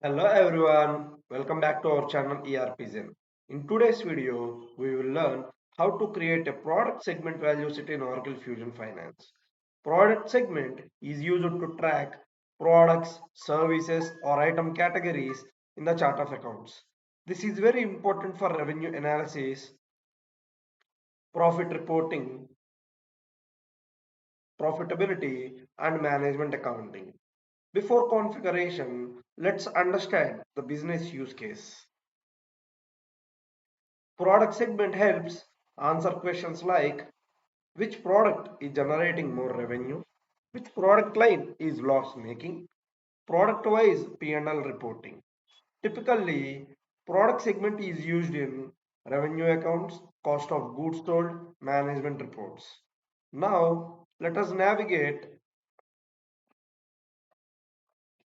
Hello everyone, welcome back to our channel ERPZEN. In today's video, we will learn how to create a product segment value set in Oracle Fusion Finance. Product segment is used to track products, services or item categories in the chart of accounts. This is very important for revenue analysis, profit reporting, profitability and management accounting. Before configuration, let's understand the business use case. Product segment helps answer questions like which product is generating more revenue, which product line is loss making, product wise P&L reporting. Typically, product segment is used in revenue accounts, cost of goods sold, management reports. Now, let us navigate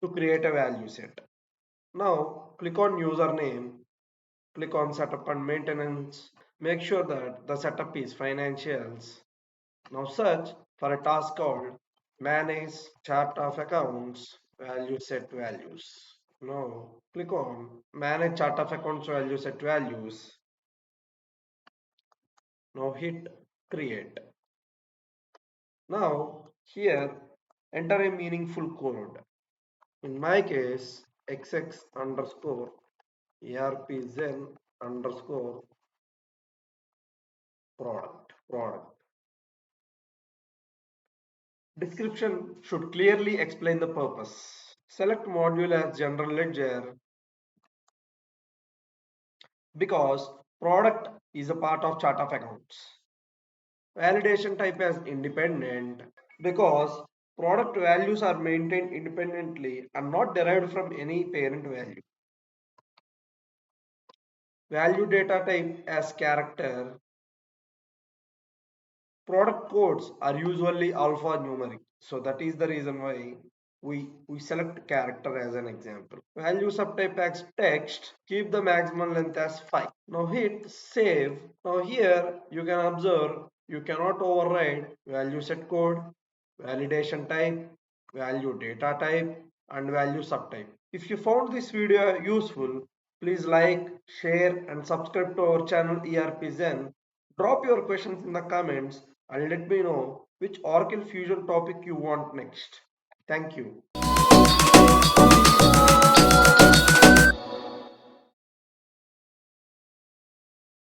to create a value set. Now, click on username, click on setup and maintenance. Make sure that the setup is financials. Now search for a task called manage chart of accounts value set values. Now click on manage chart of accounts value set values. Now hit create. Now here enter a meaningful code. In my case XX underscore ERPZEN underscore product. Description should clearly explain the purpose. Select module as general ledger because product is a part of chart of accounts. Validation type as independent because product values are maintained independently and not derived from any parent value. Value data type as character. Product codes are usually alphanumeric, so that is the reason why we select character as an example. Value subtype as text, keep the maximum length as 5. Now hit save. Now here you can observe you cannot override value set code, validation type, value data type and value subtype. If you found this video useful, please like, share and subscribe to our channel ERPZEN. Drop your questions in the comments and let me know which Oracle Fusion topic you want next. Thank you.